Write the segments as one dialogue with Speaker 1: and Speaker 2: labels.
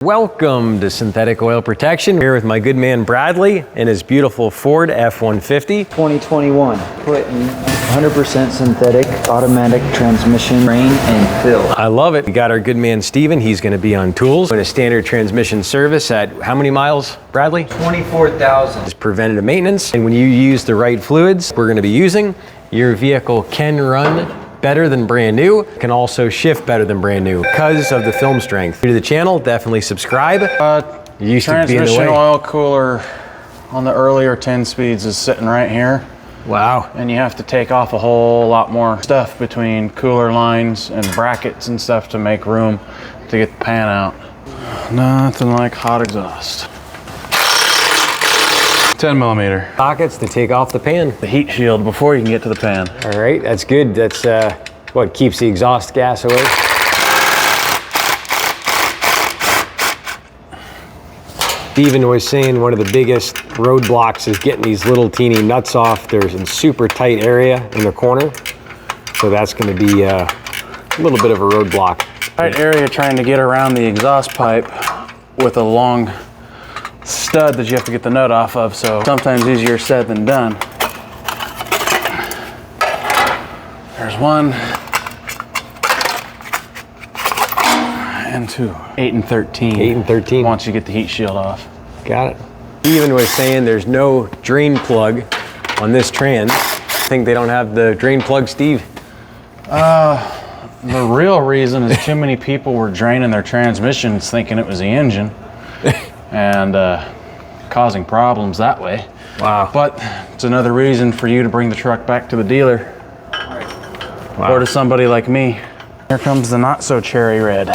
Speaker 1: Welcome to Synthetic Oil Protection. Here with my good man Bradley and his beautiful Ford F-150.
Speaker 2: 2021, putting 100% synthetic automatic transmission, rain and fill.
Speaker 1: I love it. We got our good man Steven. He's going to be on tools in a standard transmission service at how many miles, Bradley?
Speaker 2: 24,000.
Speaker 1: It's preventative maintenance. And when you use the right fluids we're going to be using, your vehicle can run better than brand new, can also shift better than brand new because of the film strength. If you're new to the channel, definitely subscribe.
Speaker 3: You used to be in the way. Transmission oil cooler on the earlier 10 speeds is sitting right here.
Speaker 1: Wow.
Speaker 3: And you have to take off a whole lot more stuff between cooler lines and brackets and stuff to make room to get the pan out. Nothing like hot exhaust. 10 millimeter.
Speaker 1: Pockets to take off the pan.
Speaker 3: The heat shield before you can get to the pan.
Speaker 1: All right, that's good. That's what keeps the exhaust gas away. Steven was saying one of the biggest roadblocks is getting these little teeny nuts off. There's a super tight area in the corner. So that's gonna be a little bit of a roadblock.
Speaker 3: Tight area trying to get around the exhaust pipe with a long stud that you have to get the nut off of, so sometimes easier said than done. There's one and two. 8 and 13.
Speaker 1: 8 and 13.
Speaker 3: Once you get the heat shield off.
Speaker 1: Got it. Steven was saying there's no drain plug on this trans. I think they don't have the drain plug, Steve.
Speaker 3: The real reason is too many people were draining their transmissions thinking it was the engine. And causing problems that way.
Speaker 1: Wow.
Speaker 3: But it's another reason for you to bring the truck back to the dealer.
Speaker 1: Wow.
Speaker 3: Or to somebody like me. Here comes the not so cherry red.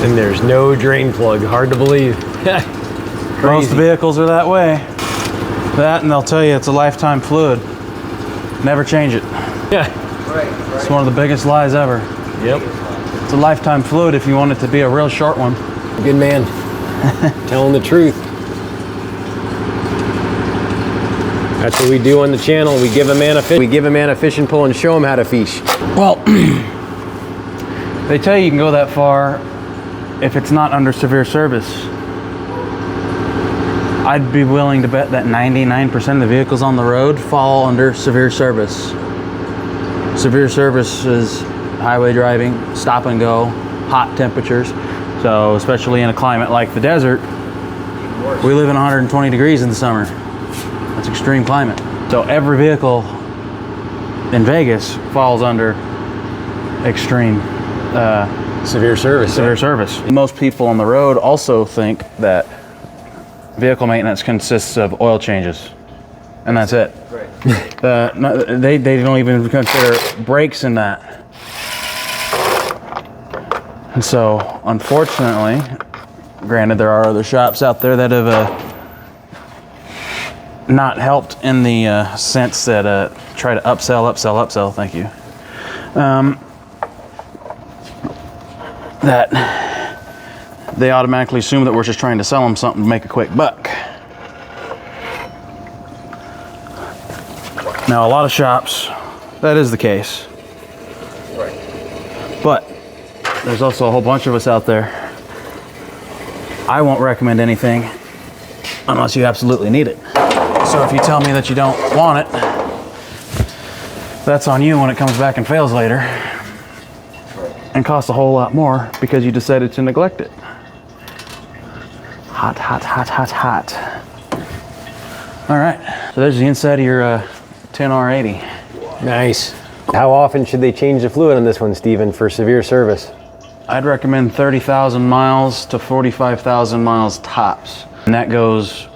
Speaker 1: And there's no drain plug, hard to believe.
Speaker 3: Most vehicles are that way. That, and they'll tell you it's a lifetime fluid. Never change it.
Speaker 1: Yeah.
Speaker 2: Right.
Speaker 3: It's one of the biggest lies ever.
Speaker 1: Yep.
Speaker 3: It's a lifetime fluid if you want it to be a real short one.
Speaker 1: Good man. Telling the truth. That's what we do on the channel. We give a man a fish. We give a man a fishing pole and show him how to fish.
Speaker 3: Well, they tell you can go that far if it's not under severe service. I'd be willing to bet that 99% of the vehicles on the road fall under severe service. Severe service is highway driving, stop and go, hot temperatures. So especially in a climate like the desert, we live in 120 degrees in the summer. That's extreme climate. So every vehicle in Vegas falls under extreme
Speaker 1: Severe service.
Speaker 3: severe service. Most people on the road also think that vehicle maintenance consists of oil changes, and that's it.
Speaker 2: Right.
Speaker 3: They don't even consider brakes in that. And so, unfortunately, granted there are other shops out there that have not helped in the sense that try to upsell, thank you. That they automatically assume that we're just trying to sell them something to make a quick buck. Now, a lot of shops, that is the case.
Speaker 2: Right.
Speaker 3: But there's also a whole bunch of us out there. I won't recommend anything unless you absolutely need it. So if you tell me that you don't want it, that's on you when it comes back and fails later. And costs a whole lot more because you decided to neglect it. Hot, hot, hot, hot, hot. All right, so there's the inside of your 10R80.
Speaker 1: Nice. How often should they change the fluid on this one, Steven, for severe service?
Speaker 3: I'd recommend 30,000 miles to 45,000 miles tops. And that goes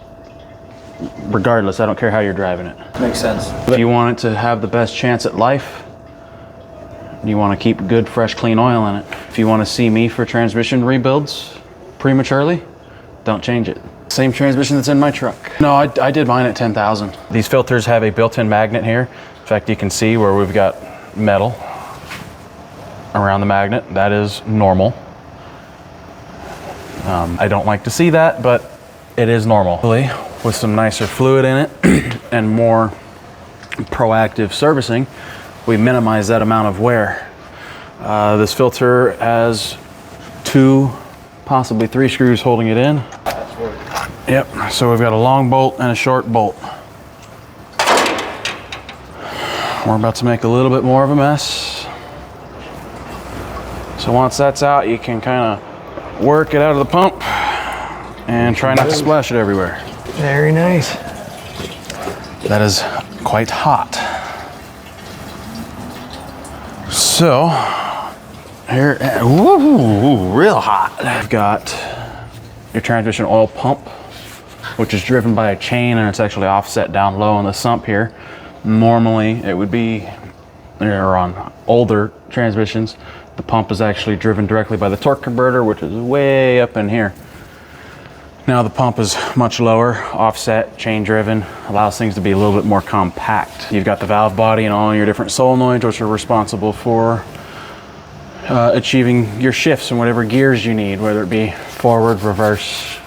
Speaker 3: regardless, I don't care how you're driving it.
Speaker 2: Makes sense.
Speaker 3: If you want it to have the best chance at life, you want to keep good, fresh, clean oil in it. If you want to see me for transmission rebuilds prematurely, don't change it. Same transmission that's in my truck. No, I did mine at 10,000. These filters have a built-in magnet here. In fact, you can see where we've got metal around the magnet. That is normal. I don't like to see that, but it is normal. with some nicer fluid in it and more proactive servicing, we minimize that amount of wear. This filter has 2, possibly 3 screws holding it in. Yep, so we've got a long bolt and a short bolt. We're about to make a little bit more of a mess. So once that's out, you can kind of work it out of the pump and try not to splash it everywhere.
Speaker 1: Very nice.
Speaker 3: That is quite hot. So, here, ooh, real hot. I've got your transmission oil pump, which is driven by a chain, and it's actually offset down low on the sump here. Normally, it would be, or on older transmissions, the pump is actually driven directly by the torque converter, which is way up in here. Now the pump is much lower, offset, chain driven, allows things to be a little bit more compact. You've got the valve body and all your different solenoids, which are responsible for achieving your shifts in whatever gears you need, whether it be forward, reverse,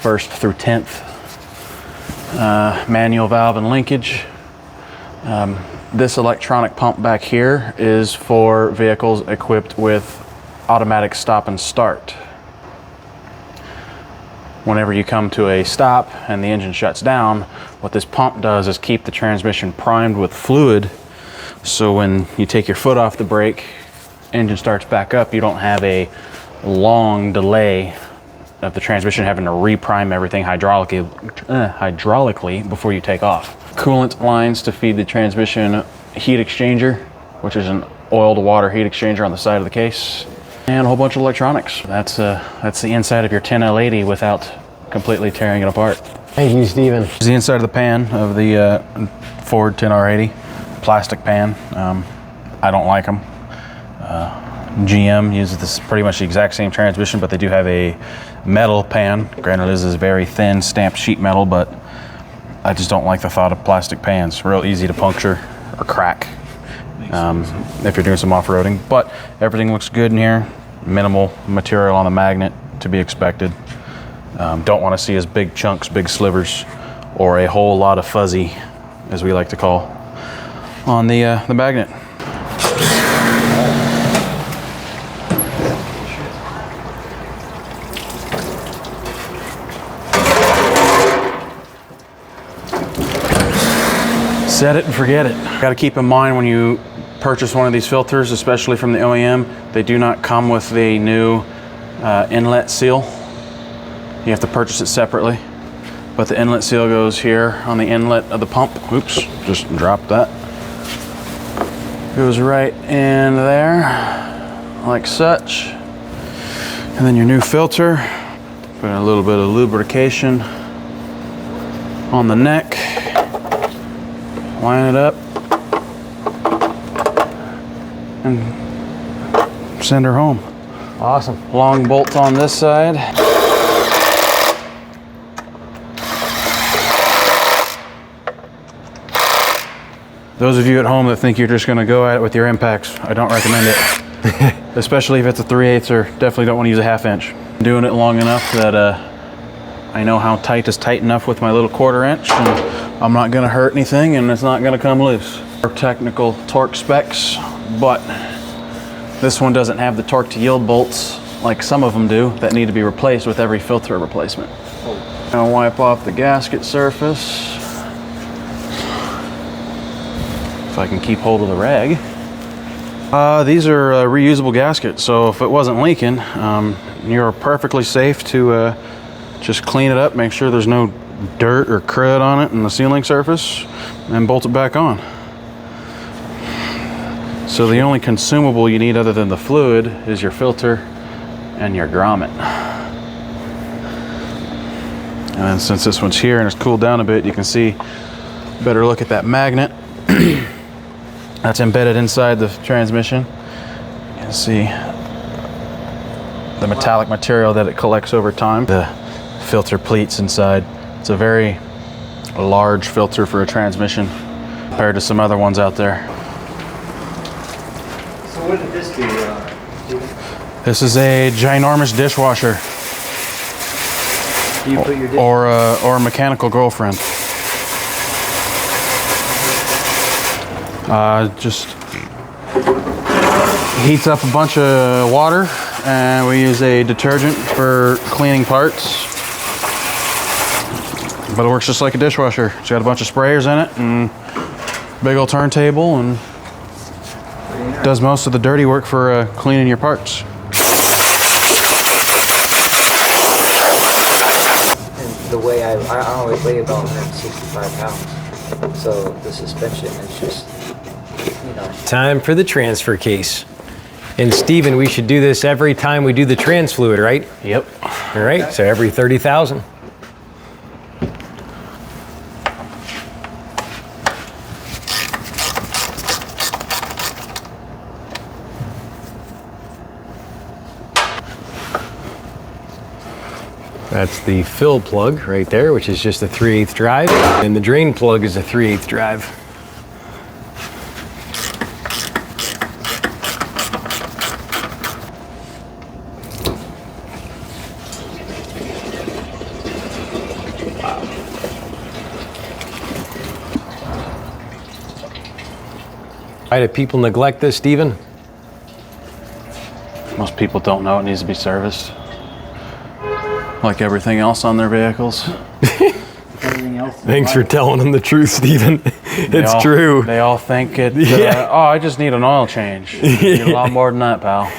Speaker 3: first through 10th, manual valve and linkage. This electronic pump back here is for vehicles equipped with automatic stop and start. Whenever you come to a stop and the engine shuts down, what this pump does is keep the transmission primed with fluid, so when you take your foot off the brake, engine starts back up, you don't have a long delay of the transmission having to reprime everything hydraulically before you take off. Coolant lines to feed the transmission heat exchanger, which is an oil to water heat exchanger on the side of the case. And a whole bunch of electronics. That's the inside of your 10L80 without completely tearing it apart.
Speaker 1: Thank you, Steven.
Speaker 3: This is the inside of the pan of the Ford 10R80, plastic pan. I don't like them. GM uses this pretty much the exact same transmission, but they do have a metal pan. Granted, this is very thin stamped sheet metal, but I just don't like the thought of plastic pans. Real easy to puncture or crack. If you're doing some off-roading, but everything looks good in here. Minimal material on the magnet to be expected. Don't want to see as big chunks, big slivers, or a whole lot of fuzzy, as we like to call, on the magnet. Set it and forget it. Got to keep in mind when you purchase one of these filters, especially from the OEM, they do not come with the new inlet seal. You have to purchase it separately. But the inlet seal goes here on the inlet of the pump. Oops, just dropped that. Goes right in there, like such. And then your new filter, put a little bit of lubrication on the neck. Line it up and send her home.
Speaker 1: Awesome.
Speaker 3: Long bolt on this side. Those of you at home that think you're just going to go at it with your impacts, I don't recommend it. Especially if it's a 3/8 or definitely don't want to use a 1/2 inch. I'm doing it long enough that I know how tight is tight enough with my little 1/4 inch, and I'm not going to hurt anything and it's not going to come loose. Technical torque specs, but this one doesn't have the torque to yield bolts like some of them do that need to be replaced with every filter replacement. I'll wipe off the gasket surface. If I can keep hold of the rag. These are reusable gaskets, so if it wasn't leaking, you're perfectly safe to just clean it up, make sure there's no dirt or crud on it and the sealing surface, and bolt it back on. So the only consumable you need other than the fluid is your filter and your grommet. And then since this one's here and it's cooled down a bit, you can see, better look at that magnet. That's embedded inside the transmission. You can see the metallic material that it collects over time. The filter pleats inside. It's a very large filter for a transmission compared to some other ones out there.
Speaker 2: So what did this do?
Speaker 3: This is a ginormous dishwasher.
Speaker 2: You put your
Speaker 3: or a mechanical girlfriend. Just heats up a bunch of water, and we use a detergent for cleaning parts. But it works just like a dishwasher. It's got a bunch of sprayers in it and big old turntable, and does most of the dirty work for cleaning your parts.
Speaker 2: And the way I always weigh about 165 pounds. So the suspension is just, you know.
Speaker 1: Time for the transfer case. And Steven, we should do this every time we do the trans fluid, right?
Speaker 3: Yep.
Speaker 1: All right, so every 30,000. That's the fill plug right there, which is just a 3/8 drive. And the drain plug is a 3/8 drive. Why do people neglect this, Steven?
Speaker 3: Most people don't know it needs to be serviced. Like everything else on their vehicles.
Speaker 2: Everything else.
Speaker 1: Thanks for telling them the truth, Steven. It's true.
Speaker 3: They all think it,
Speaker 1: Yeah.
Speaker 3: oh, I just need an oil change. You need a lot more than that, pal.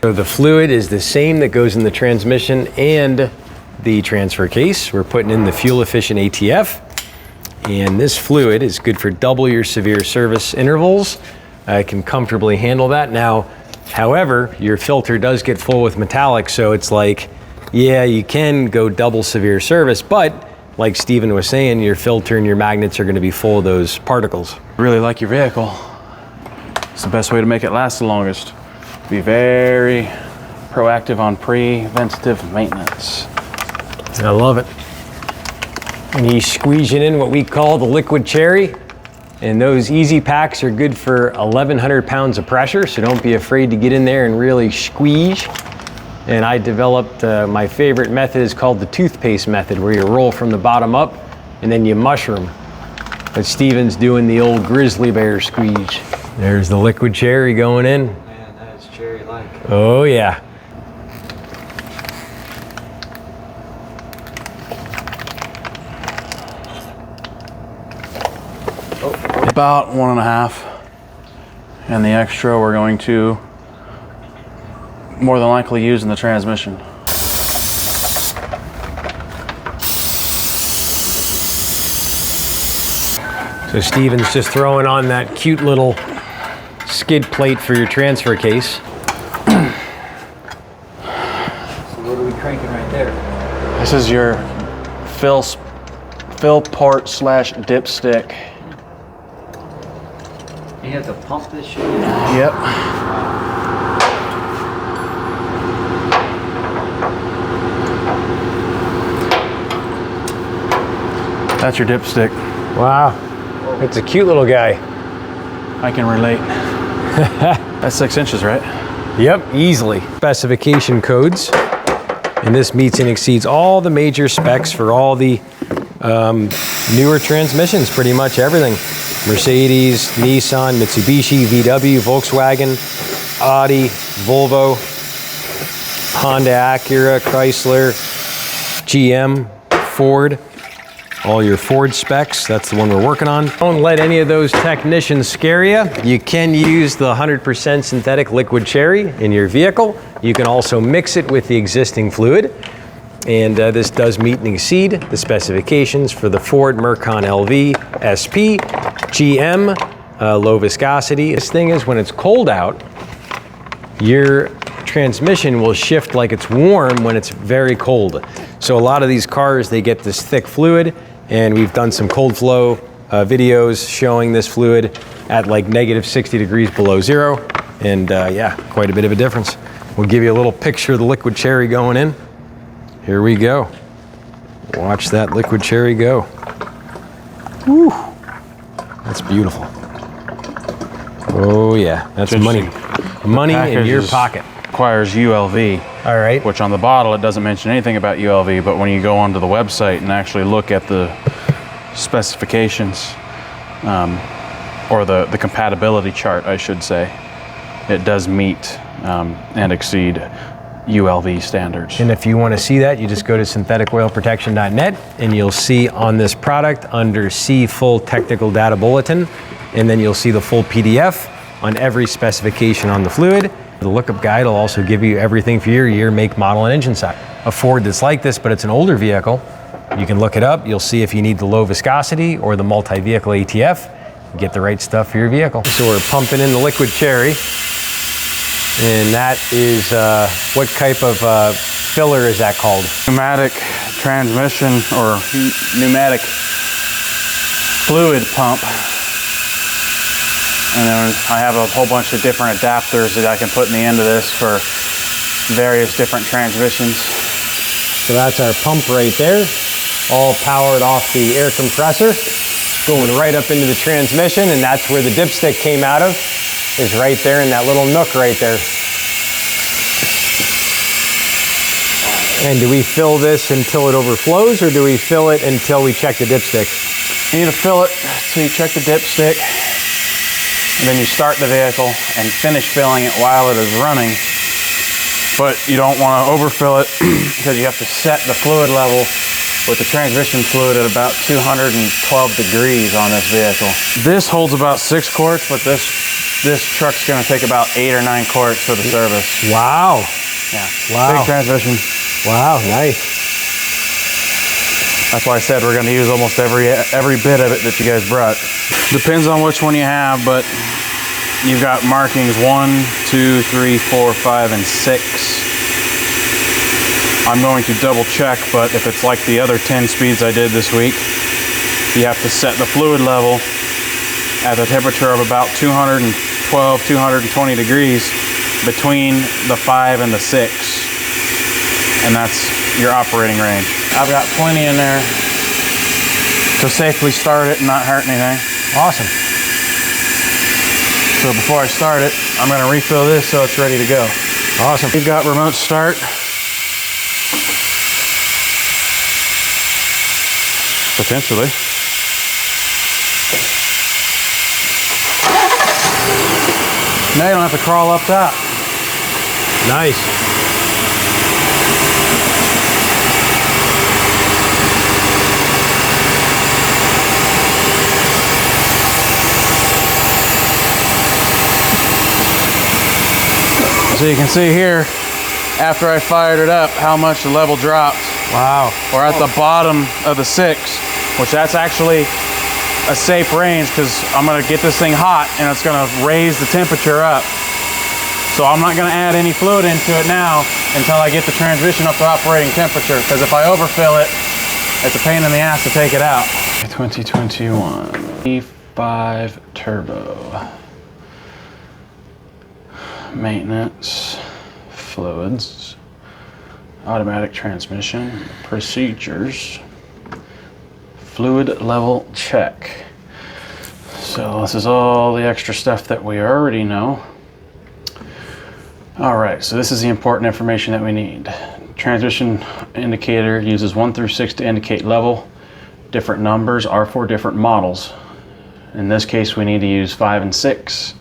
Speaker 1: So the fluid is the same that goes in the transmission and the transfer case. We're putting in the fuel efficient ATF. And this fluid is good for double your severe service intervals. I can comfortably handle that. Now, however, your filter does get full with metallic, so it's like, yeah, you can go double severe service, but like Steven was saying, your filter and your magnets are going to be full of those particles.
Speaker 3: Really like your vehicle. It's the best way to make it last the longest. Be very proactive on preventative maintenance.
Speaker 1: I love it. And he's squeezing in what we call the liquid cherry. And those easy packs are good for 1,100 pounds of pressure, so don't be afraid to get in there and really squeeze. And I developed, my favorite method is called the toothpaste method, where you roll from the bottom up and then you mushroom. But Steven's doing the old grizzly bear squeeze. There's the liquid cherry going in.
Speaker 2: Man, that is cherry-like.
Speaker 1: Oh yeah.
Speaker 3: About 1.5. And the extra we're going to more than likely use in the transmission.
Speaker 1: So Steven's just throwing on that cute little skid plate for your transfer case.
Speaker 2: So what are we cranking right there?
Speaker 3: This is your fill port / dipstick.
Speaker 2: You have to pump this shit?
Speaker 3: Yep. That's your dipstick.
Speaker 1: Wow, it's a cute little guy.
Speaker 3: I can relate. That's 6 inches, right?
Speaker 1: Yep, easily. Specification codes. And this meets and exceeds all the major specs for all the newer transmissions, pretty much everything. Mercedes, Nissan, Mitsubishi, VW, Volkswagen, Audi, Volvo, Honda, Acura, Chrysler, GM, Ford. All your Ford specs, that's the one we're working on. Don't let any of those technicians scare you. You can use the 100% synthetic liquid cherry in your vehicle. You can also mix it with the existing fluid. And this does meet and exceed the specifications for the Ford Mercon LV SP, GM, low viscosity. This thing is, when it's cold out, your transmission will shift like it's warm when it's very cold. So a lot of these cars, they get this thick fluid, and we've done some cold flow videos showing this fluid at like -60 degrees below zero. And yeah, quite a bit of a difference. We'll give you a little picture of the liquid cherry going in. Here we go. Watch that liquid cherry go. Woo! That's beautiful. Oh yeah, that's money. Money in your pocket.
Speaker 3: requires ULV.
Speaker 1: All right.
Speaker 3: Which on the bottle, it doesn't mention anything about ULV, but when you go onto the website and actually look at the specifications, or the compatibility chart, I should say, it does meet and exceed ULV standards.
Speaker 1: And if you want to see that, you just go to syntheticoilprotection.net and you'll see on this product under See Full Technical Data Bulletin, and then you'll see the full PDF on every specification on the fluid. The lookup guide will also give you everything for your year, make, model, and engine size. A Ford that's like this, but it's an older vehicle, you can look it up. You'll see if you need the low viscosity or the multi-vehicle ATF. Get the right stuff for your vehicle. So we're pumping in the liquid cherry. And that is, what type of filler is that called?
Speaker 3: Pneumatic transmission or pneumatic fluid pump. And then I have a whole bunch of different adapters that I can put in the end of this for various different transmissions.
Speaker 1: So that's our pump right there, all powered off the air compressor, going right up into the transmission, and that's where the dipstick came out of, is right there in that little nook right there. And do we fill this until it overflows, or do we fill it until we check the dipstick?
Speaker 3: You need to fill it till you check the dipstick, and then you start the vehicle and finish filling it while it is running. But you don't want to overfill it because you have to set the fluid level with the transmission fluid at about 212 degrees on this vehicle. This holds about 6 quarts, but this truck's going to take about 8 or 9 quarts for the service.
Speaker 1: Wow.
Speaker 3: Yeah.
Speaker 1: Wow.
Speaker 3: Big transmission.
Speaker 1: Wow, nice.
Speaker 3: That's why I said we're going to use almost every bit of it that you guys brought. Depends on which one you have, but you've got markings 1, 2, 3, 4, 5, and 6. I'm going to double check, but if it's like the other 10 speeds I did this week, you have to set the fluid level at a temperature of about 212, 220 degrees between the 5 and the 6. And that's your operating range. I've got plenty in there to safely start it and not hurt anything.
Speaker 1: Awesome.
Speaker 3: So before I start it, I'm going to refill this so it's ready to go.
Speaker 1: Awesome.
Speaker 3: We've got remote start. Potentially. Now you don't have to crawl up top.
Speaker 1: Nice.
Speaker 3: So you can see here, after I fired it up, how much the level dropped.
Speaker 1: Wow.
Speaker 3: We're at the bottom of the 6, which that's actually a safe range because I'm going to get this thing hot and it's going to raise the temperature up. So I'm not going to add any fluid into it now until I get the transmission up to operating temperature, because if I overfill it, it's a pain in the ass to take it out. 2021 E5 Turbo. Maintenance, fluids, automatic transmission, procedures, fluid level check. So this is all the extra stuff that we already know. All right, so this is the important information that we need. Transmission indicator uses 1 through 6 to indicate level. Different numbers are for different models. In this case, we need to use 5 and 6.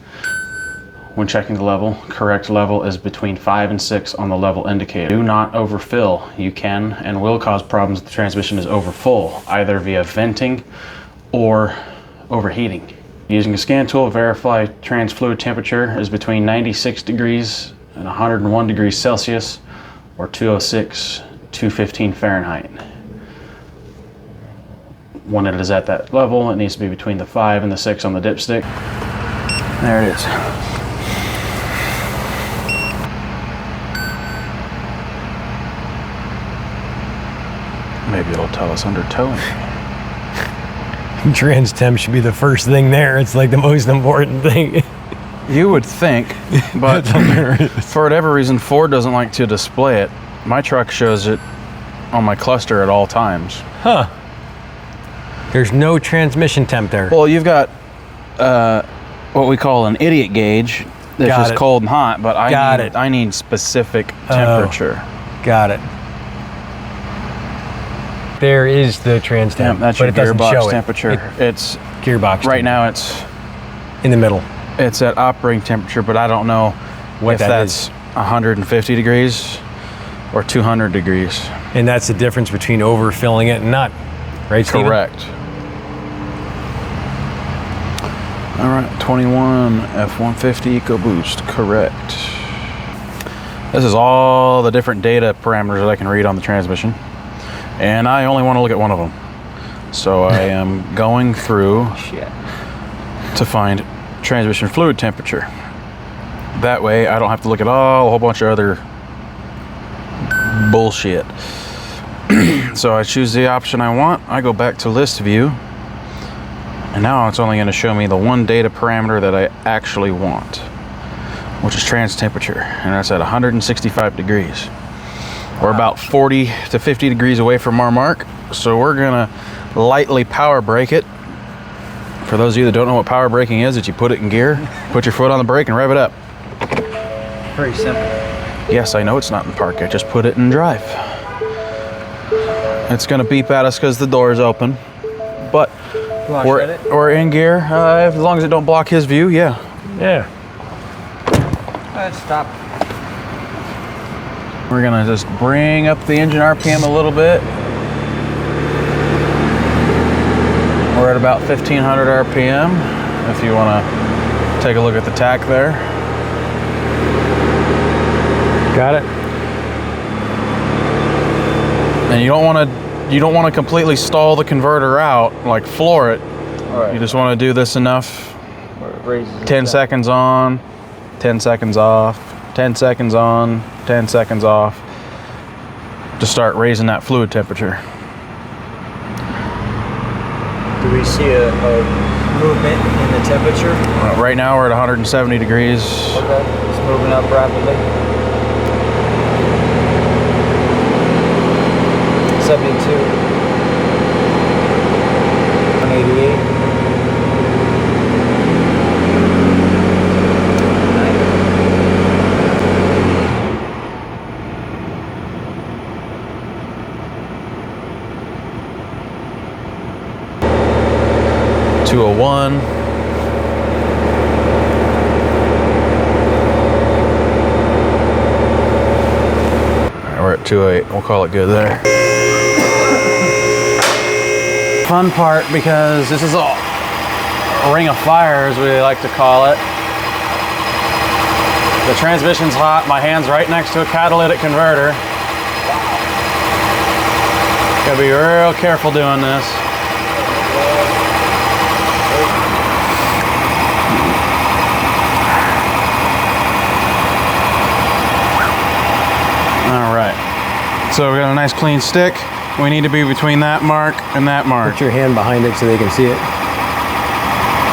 Speaker 3: When checking the level, correct level is between 5 and 6 on the level indicator. Do not overfill. You can and will cause problems if the transmission is overfull, either via venting or overheating. Using a scan tool, verify trans fluid temperature is between 96 degrees and 101 degrees Celsius, or 206, 215 Fahrenheit. When it is at that level, it needs to be between the 5 and the 6 on the dipstick. There it is. Maybe it'll tell us under towing.
Speaker 1: Trans temp should be the first thing there. It's like the most important thing.
Speaker 3: You would think, but for whatever reason, Ford doesn't like to display it. My truck shows it on my cluster at all times.
Speaker 1: Huh. There's no transmission temp there.
Speaker 3: Well, you've got what we call an idiot gauge, It's
Speaker 1: Got
Speaker 3: just
Speaker 1: it.
Speaker 3: cold and hot, but
Speaker 1: Got it.
Speaker 3: I need specific temperature.
Speaker 1: Got it. There is the trans temp,
Speaker 3: That's
Speaker 1: but
Speaker 3: your
Speaker 1: it doesn't
Speaker 3: gearbox
Speaker 1: show
Speaker 3: temperature. It's
Speaker 1: gearbox
Speaker 3: right
Speaker 1: temp.
Speaker 3: now. It's
Speaker 1: in the middle.
Speaker 3: It's at operating temperature, but I don't know
Speaker 1: What
Speaker 3: if
Speaker 1: that
Speaker 3: that's 150 degrees or 200 degrees.
Speaker 1: And that's the difference between overfilling it and not, right, Steven?
Speaker 3: Correct. All right, 21 F150 EcoBoost, correct. This is all the different data parameters that I can read on the transmission. And I only want to look at one of them. So I am going through to find transmission fluid temperature. That way I don't have to look at a whole bunch of other bullshit. So I choose the option I want. I go back to list view. And now it's only going to show me the one data parameter that I actually want, which is trans temperature. And that's at 165 degrees. We're about 40 to 50 degrees away from our mark. So we're going to lightly power brake it. For those of you that don't know what power braking is, that you put it in gear, put your foot on the brake and rev it up.
Speaker 2: Pretty simple.
Speaker 3: Yes, I know it's not in park. I just put it in drive. It's going to beep at us because the door is open. But we're in gear. As long as it don't block his view, yeah.
Speaker 1: Yeah.
Speaker 2: Let's stop.
Speaker 3: We're going to just bring up the engine RPM a little bit. We're at about 1500 RPM. If you want to take a look at the tach there.
Speaker 1: Got it.
Speaker 3: And you don't want to completely stall the converter out, like floor it.
Speaker 2: All right.
Speaker 3: You just want to do this enough.
Speaker 2: Where it raises
Speaker 3: 10
Speaker 2: it
Speaker 3: seconds on, 10 seconds off, 10 seconds on, 10 seconds off, to start raising that fluid temperature.
Speaker 2: Do we see a movement in the temperature?
Speaker 3: Right now we're at 170 degrees.
Speaker 2: Okay, it's moving up rapidly. 72. 188.
Speaker 3: 201. We're at 208. We'll call it good there. Fun part, because this is a ring of fire, as we like to call it. The transmission's hot. My hand's right next to a catalytic converter. Gotta be real careful doing this. All right, so we got a nice clean stick. We need to be between that mark and that mark.
Speaker 1: Put your hand behind it so they can see it.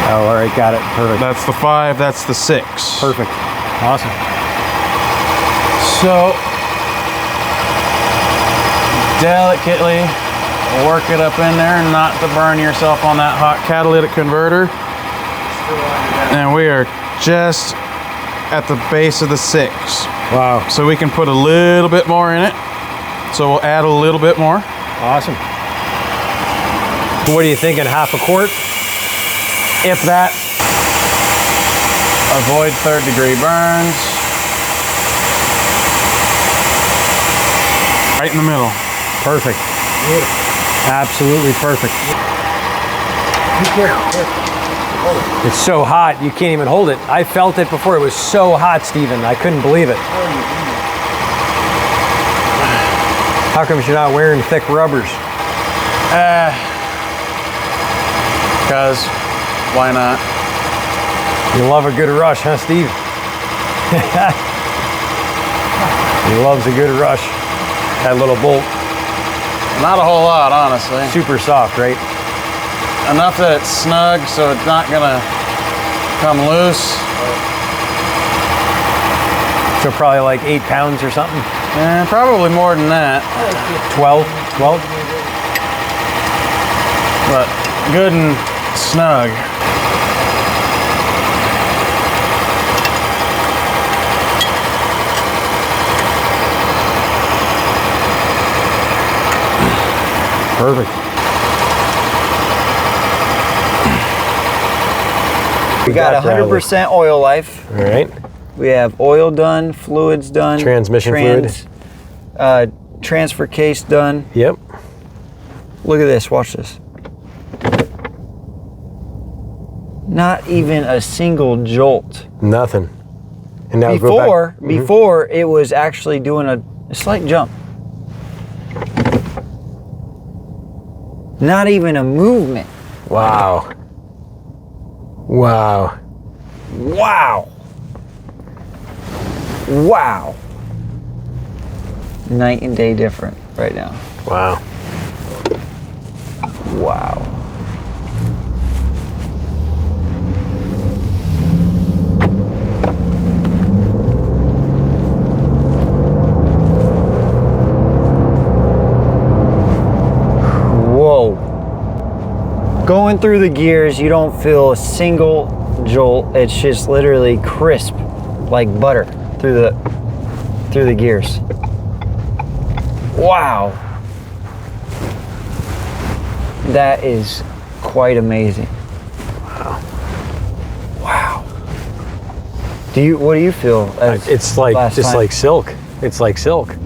Speaker 1: Oh, all right, got it. Perfect.
Speaker 3: That's the 5, that's the 6.
Speaker 1: Perfect. Awesome.
Speaker 3: So, delicately work it up in there, not to burn yourself on that hot catalytic converter. And we are just at the base of the 6.
Speaker 1: Wow.
Speaker 3: So we can put a little bit more in it. So we'll add a little bit more.
Speaker 1: Awesome. What are you thinking? Half a quart?
Speaker 3: If that. Avoid third-degree burns. Right in the middle.
Speaker 1: Perfect. Absolutely perfect. It's so hot, you can't even hold it. I felt it before. It was so hot, Steven. I couldn't believe it. How come you're not wearing thick rubbers?
Speaker 3: Because why not?
Speaker 1: You love a good rush, huh, Steve? He loves a good rush. That little bolt.
Speaker 3: Not a whole lot, honestly.
Speaker 1: Super soft, right?
Speaker 3: Enough that it's snug so it's not gonna come loose.
Speaker 1: So probably like 8 pounds or something?
Speaker 3: Probably more than that.
Speaker 1: 12? 12?
Speaker 3: But good and snug.
Speaker 1: Perfect.
Speaker 2: We got 100% oil life.
Speaker 1: All right.
Speaker 2: We have oil done, fluids done.
Speaker 1: Transmission fluid.
Speaker 2: Transfer case done.
Speaker 1: Yep.
Speaker 2: Look at this, watch this. Not even a single jolt.
Speaker 1: Nothing. And now
Speaker 2: Before it was actually doing a slight jump. Not even a movement.
Speaker 1: Wow. Wow.
Speaker 2: Wow. Wow. Night and day different right now.
Speaker 1: Wow.
Speaker 2: Wow. Whoa. Going through the gears, you don't feel a single jolt. It's just literally crisp like butter through the gears. Wow. That is quite amazing.
Speaker 1: Wow.
Speaker 2: Wow. What do you feel?
Speaker 1: It's like just like silk. It's like silk.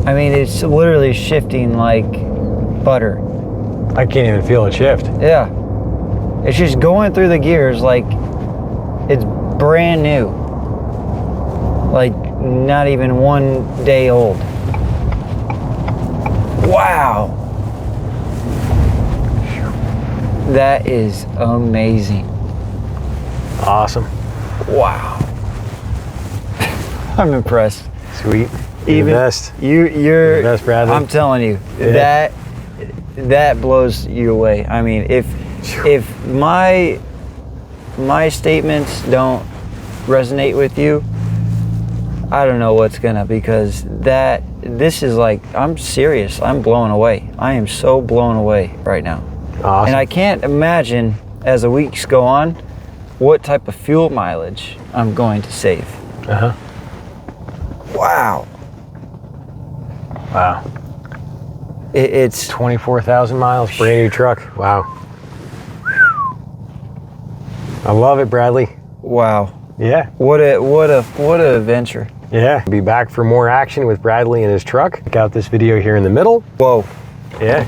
Speaker 2: I mean, it's literally shifting like butter.
Speaker 1: I can't even feel it shift.
Speaker 2: Yeah. It's just going through the gears like it's brand new. Like not even 1 day old. Wow. That is amazing.
Speaker 1: Awesome.
Speaker 2: Wow. I'm impressed.
Speaker 1: Sweet.
Speaker 2: You're the
Speaker 1: best.
Speaker 2: You're
Speaker 1: the best, Bradley.
Speaker 2: I'm telling you,
Speaker 1: Yeah.
Speaker 2: that blows you away. I mean, if my statements don't resonate with you, I don't know what's gonna, because this is like, I'm serious. I'm blown away. I am so blown away right now.
Speaker 1: Awesome.
Speaker 2: And I can't imagine, as the weeks go on, what type of fuel mileage I'm going to save.
Speaker 1: Uh-huh.
Speaker 2: Wow.
Speaker 1: Wow.
Speaker 2: It's
Speaker 1: 24,000 miles, brand new truck. Wow. I love it, Bradley.
Speaker 2: wow.
Speaker 1: Yeah.
Speaker 2: What a adventure.
Speaker 1: Yeah. Be back for more action with Bradley and his truck. Check out this video here in the middle.
Speaker 2: Whoa.
Speaker 1: Yeah.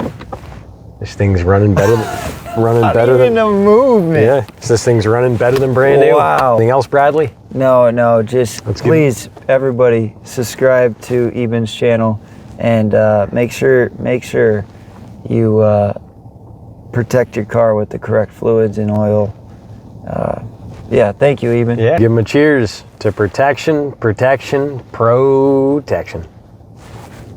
Speaker 1: This thing's running better than
Speaker 2: a movement.
Speaker 1: Yeah. This thing's running better than brand new.
Speaker 2: Wow.
Speaker 1: Anything else, Bradley?
Speaker 2: No, just please, everybody, subscribe to Eben's channel, and make sure you protect your car with the correct fluids and oil. Yeah, thank you, Eben.
Speaker 1: Yeah. Give him a cheers to protection, protection, protection.